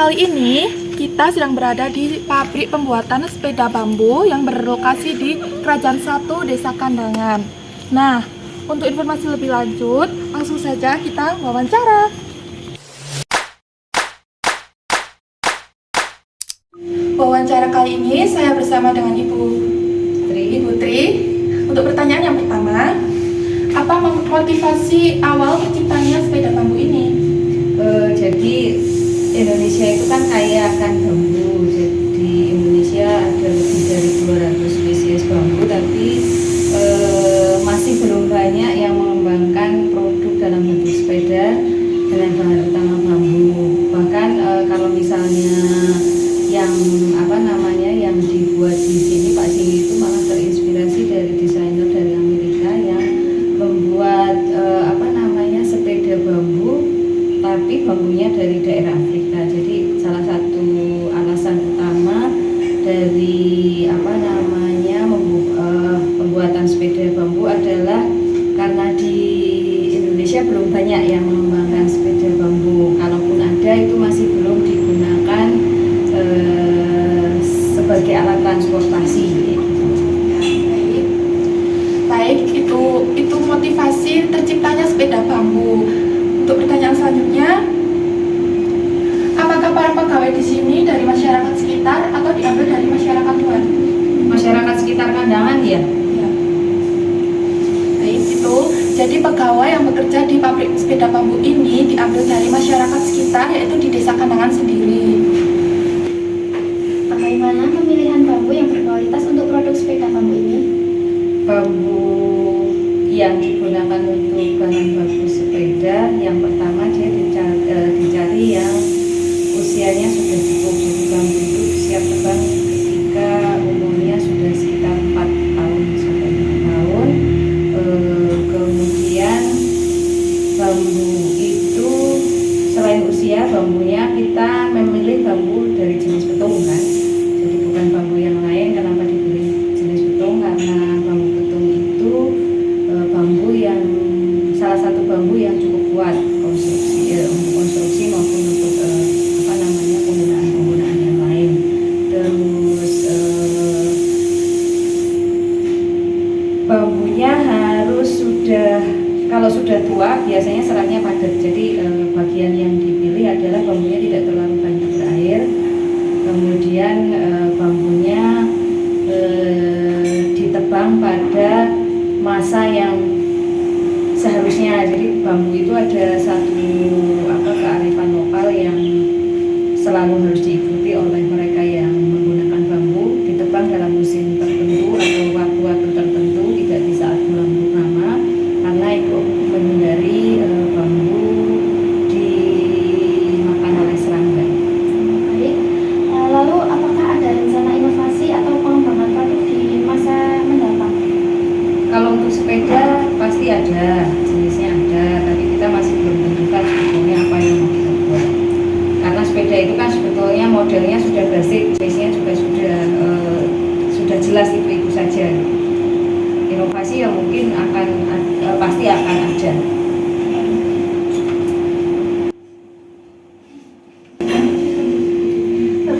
Kali ini kita sedang berada di pabrik pembuatan sepeda bambu yang berlokasi di Kerajaan 1 Desa Kandangan. Nah, untuk informasi lebih lanjut, langsung saja kita wawancara. Wawancara kali ini saya bersama dengan Ibu Tri. Untuk pertanyaan yang pertama, apa motivasi awal terciptanya sepeda bambu ini? Jadi Indonesia itu kan kaya akan bambu. Jadi Indonesia ada lebih dari 200 spesies bambu, tapi masih belum banyak yang mengembangkan produk dalam bentuk sepeda dengan bahan utama bambu. Bahkan kalau misalnya yang dibuat di sini Pak Singgi itu malah terinspirasi dari desainer dari Amerika yang membuat sepeda bambu, tapi bambunya dari daerah Afrika. Jadi salah satu alasan utama dari pembuatan sepeda bambu adalah karena di Indonesia belum banyak yang mengembangkan sepeda bambu. Kalaupun ada, itu masih belum digunakan sebagai alat transportasi. Baik, itu motivasi terciptanya sepeda bambu. Untuk pertanyaan selanjutnya, apakah para pegawai di sini dari masyarakat sekitar atau diambil dari masyarakat luar? Masyarakat sekitar Kandangan ya? Ya. Baik, itu. Jadi pegawai yang bekerja di pabrik sepeda bambu ini diambil dari masyarakat sekitar, yaitu di Desa Kandangan sendiri. Bagaimana pemilihan bambu yang berkualitas untuk produk sepeda bambu ini? Bambu yang digunakan untuk bahan baku sepeda, yang pertama dia dicari yang usianya sudah cukup. Jadi bambu itu siap tebang ketika umurnya sudah sekitar 4 tahun sampai 5 tahun. Kemudian bambu itu selain usia bambunya, kita memilih bambu dari jenis betung kan. Jadi bukan bambu yang lain. Kenapa dipilih jenis betung? Karena bambu betung itu bambu yang salah satu bambu yang cukup kuat untuk konstruksi maupun untuk penggunaan yang lain. Terus bambunya harus kalau sudah tua biasanya seratnya padat. Jadi bagian yang dipilih adalah bambunya tidak terlalu banyak berair. Kemudian bambunya ditebang pada masa yang seharusnya. Jadi bambu itu ada satu kearifan lokal yang selalu harus diikuti oleh mereka yang menggunakan bambu. Ditebang dalam musim tertentu atau waktu-waktu tertentu, tidak di saat bulan purnama, karena itu menghindari bambu dimakan oleh serangga. Baik. Lalu apakah ada rencana inovasi atau pengembangan produk di masa mendatang? Kalau untuk sepeda pasti ada, jenisnya ada, tapi kita masih belum tentukan sebetulnya apa yang mau kita buat. Karena sepeda itu kan sebetulnya modelnya sudah basic, jenisnya juga sudah jelas itu saja. Inovasi yang mungkin pasti akan ada.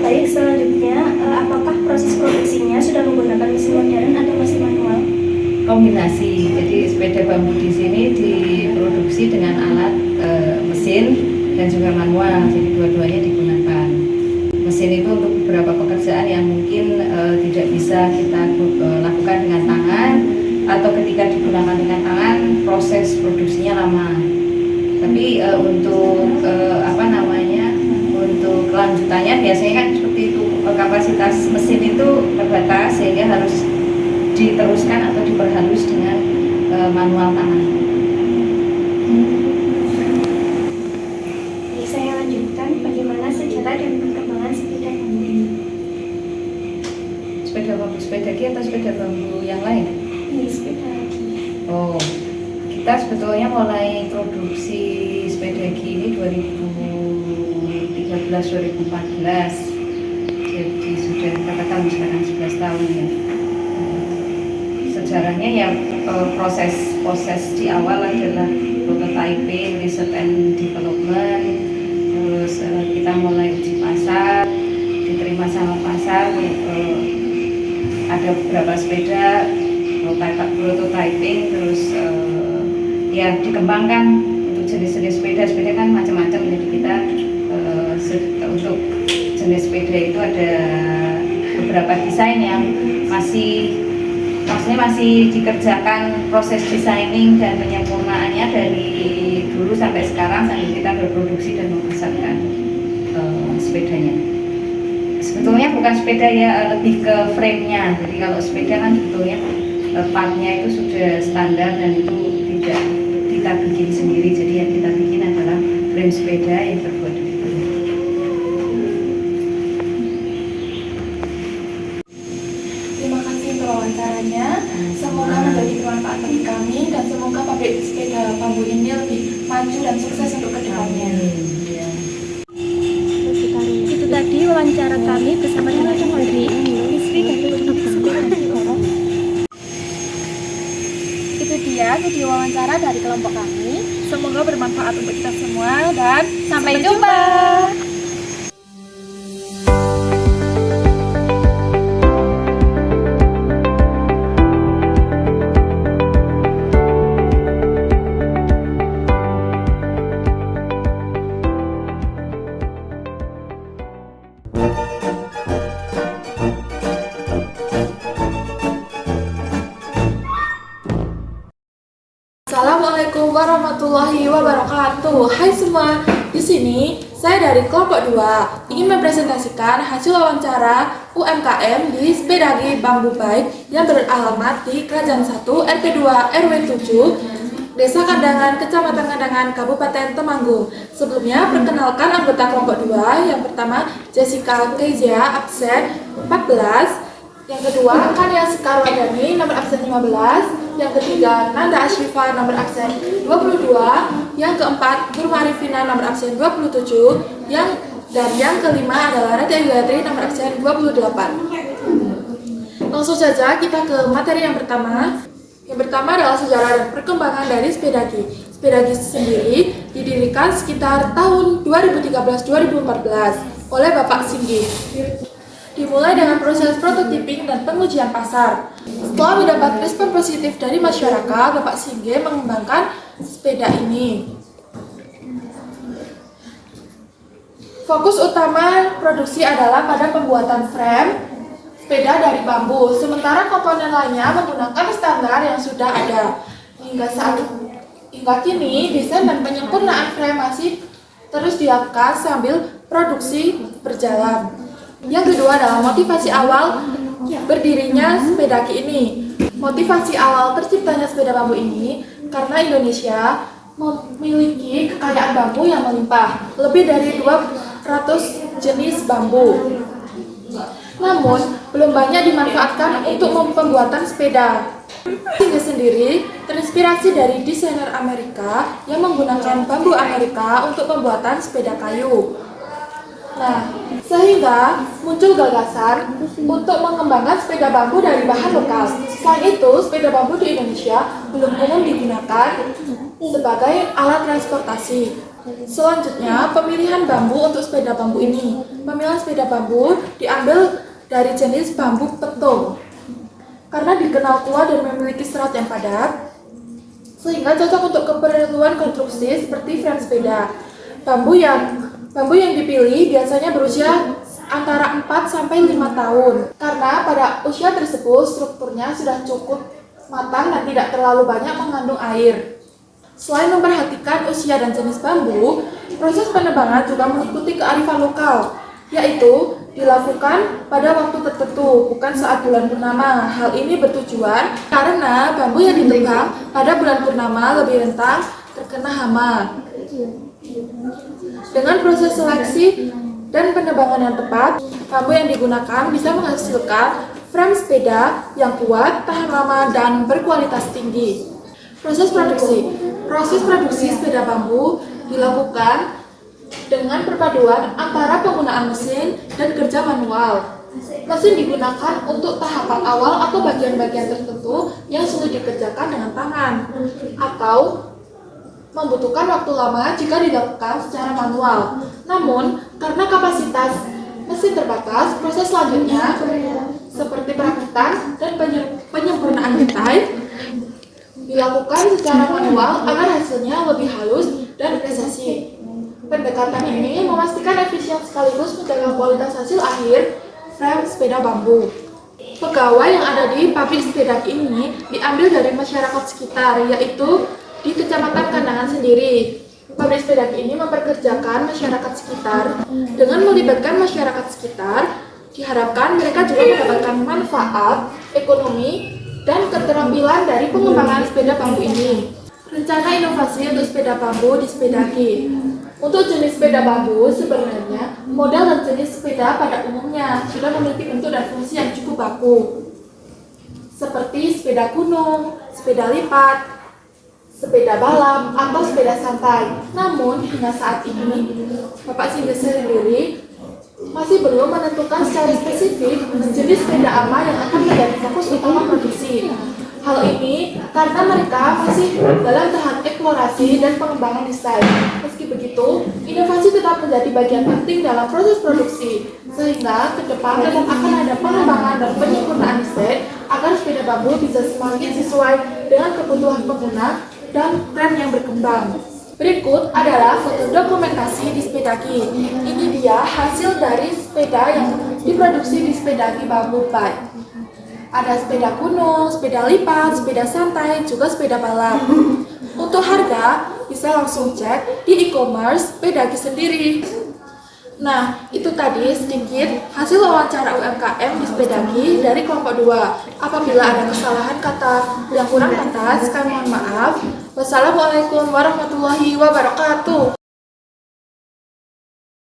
Baik, selanjutnya apakah proses produksinya sudah menggunakan mesin modern atau mesin manual? Kombinasi. Jadi sepeda bambu di sini diproduksi dengan alat mesin dan juga manual. Jadi dua-duanya digunakan. Mesin itu untuk beberapa pekerjaan yang mungkin tidak bisa kita lakukan dengan tangan, atau ketika digunakan dengan tangan proses produksinya lama. Tapi untuk untuk kelanjutannya biasanya kan seperti itu, kapasitas mesin itu terbatas sehingga harus diteruskan atau diperhalus dengan manual tangan. Jadi saya lanjutkan, bagaimana sejarah dan perkembangan sepeda bambu ini? Sepeda ki atau sepeda bambu yang lain? Ini sepeda lagi. Oh, kita sebetulnya mulai produksi sepeda ki ini 2013-2014. Jadi sudah berapa tahun sekarang? 11 tahun ya. Sejarahnya ya proses di awal adalah prototyping, research and development, terus kita mulai uji pasar sama-sama pasar, ada beberapa sepeda prototyping, terus ya dikembangkan untuk jenis-jenis sepeda. Sepeda kan macam-macam, jadi kita untuk jenis sepeda itu ada beberapa desain yang maksudnya masih dikerjakan proses designing dan penyempurnaannya dari dulu sampai sekarang sambil kita berproduksi dan memasarkan sepedanya. Sebetulnya bukan sepeda ya, lebih ke frame-nya. Jadi kalau sepeda kan sebetulnya partnya itu sudah standar dan itu tidak kita bikin sendiri. Jadi yang kita bikin adalah frame sepeda yang terbuat dari bahan. Terima kasih untuk wawancaranya. Semoga menjadi bermanfaat bagi kami dan semoga pabrik sepeda bambu ini lebih maju dan sukses untuk kedepannya. Itu tadi wawancara kami bersama dengan Putri, istri dari Itu dia video wawancara dari kelompok kami. Semoga bermanfaat untuk kita semua dan sampai jumpa. Assalamualaikum warahmatullahi wabarakatuh. Hai semua, di sini saya dari kelompok 2 ingin mempresentasikan hasil wawancara UMKM di Sepedagi Bambu Baik yang beralamat di Kerajaan 1 RT 2 RW 7 Desa Kandangan, Kecamatan Kandangan, Kabupaten Temanggung. Sebelumnya perkenalkan anggota kelompok 2. Yang pertama Jessica Kezia, absen 14. Yang kedua, Kania Sekarwadani, nomor absen 15. Yang ketiga, Nanda Ashifa, nomor absen 22. Yang keempat, Guru Marifina, nomor absen 27. Dan yang kelima adalah Raja Yudhatri, nomor absen 28. Langsung saja kita ke materi yang pertama. Yang pertama adalah sejarah dan perkembangan dari Sepedagi. Sepedagi sendiri didirikan sekitar tahun 2013-2014 oleh Bapak Singgih. Dimulai dengan proses prototyping dan pengujian pasar. Setelah mendapat respon positif dari masyarakat, Bapak Singgih mengembangkan sepeda ini. Fokus utama produksi adalah pada pembuatan frame sepeda dari bambu, sementara komponen lainnya menggunakan standar yang sudah ada. Hingga kini, desain dan penyempurnaan frame masih terus dilakukan sambil produksi berjalan. Yang kedua adalah motivasi awal berdirinya Sepedagi ini. Motivasi awal terciptanya sepeda bambu ini karena Indonesia memiliki kekayaan bambu yang melimpah, lebih dari 200 jenis bambu. Namun, belum banyak dimanfaatkan untuk pembuatan sepeda. Singgih sendiri terinspirasi dari desainer Amerika yang menggunakan bambu Amerika untuk pembuatan sepeda kayu. Nah, sehingga muncul gagasan untuk mengembangkan sepeda bambu dari bahan lokal. Selain itu, sepeda bambu di Indonesia belum umum digunakan sebagai alat transportasi. Selanjutnya, pemilihan bambu untuk sepeda bambu ini. Pemilihan sepeda bambu diambil dari jenis bambu petung. Karena dikenal kuat dan memiliki serat yang padat, sehingga cocok untuk keperluan konstruksi seperti frame sepeda. Bambu yang dipilih biasanya berusia antara 4 sampai 5 tahun. Karena pada usia tersebut strukturnya sudah cukup matang dan tidak terlalu banyak mengandung air. Selain memperhatikan usia dan jenis bambu, proses penebangan juga mengikuti kearifan lokal, yaitu dilakukan pada waktu tertentu, bukan saat bulan purnama. Hal ini bertujuan karena bambu yang ditebang pada bulan purnama lebih rentan terkena hama. Dengan proses seleksi dan penebangan yang tepat, bambu yang digunakan bisa menghasilkan frame sepeda yang kuat, tahan lama, dan berkualitas tinggi. Proses produksi sepeda bambu dilakukan dengan perpaduan antara penggunaan mesin dan kerja manual. Mesin digunakan untuk tahapan awal atau bagian-bagian tertentu yang sulit dikerjakan dengan tangan, atau membutuhkan waktu lama jika dilakukan secara manual. Namun, karena kapasitas mesin terbatas, proses selanjutnya seperti perakitan dan penyempurnaan detai dilakukan secara manual agar hasilnya lebih halus dan presisi. Pendekatan ini memastikan efisien sekaligus menjaga kualitas hasil akhir frame sepeda bambu. Pegawai yang ada di pabrik sepeda ini diambil dari masyarakat sekitar, yaitu di Kecamatan Kandangan sendiri. Pabrik sepeda ini memperkerjakan masyarakat sekitar. Dengan melibatkan masyarakat sekitar, diharapkan mereka juga mendapatkan manfaat ekonomi dan keterampilan dari pengembangan sepeda bambu ini. Rencana inovasi untuk sepeda bambu di Sepedagi. Untuk jenis sepeda bambu, sebenarnya model dan jenis sepeda pada umumnya sudah memiliki bentuk dan fungsi yang cukup baku, seperti sepeda gunung, sepeda lipat, sepeda balap, atau sepeda santai. Namun, hingga saat ini, Bapak Sindes sendiri masih belum menentukan secara spesifik jenis sepeda apa yang akan menjadi fokus utama produksi. Hal ini karena mereka masih dalam tahap eksplorasi dan pengembangan desain. Meski begitu, inovasi tetap menjadi bagian penting dalam proses produksi, sehingga ke depan tetap akan ada pengembangan dan penyempurnaan desain agar sepeda bambu bisa semakin sesuai dengan kebutuhan pengguna dan tren yang berkembang. Berikut adalah foto dokumentasi di Sepedagi. Ini dia hasil dari sepeda yang diproduksi di Sepedagi Bambu Bike. Ada sepeda gunung, sepeda lipat, sepeda santai, juga sepeda balap. Untuk harga, bisa langsung cek di e-commerce Sepedagi sendiri. Nah, itu tadi sedikit hasil wawancara UMKM di Sepedagi dari kelompok 2. Apabila ada kesalahan kata yang kurang pantas, kami mohon maaf. Wassalamualaikum warahmatullahi wabarakatuh.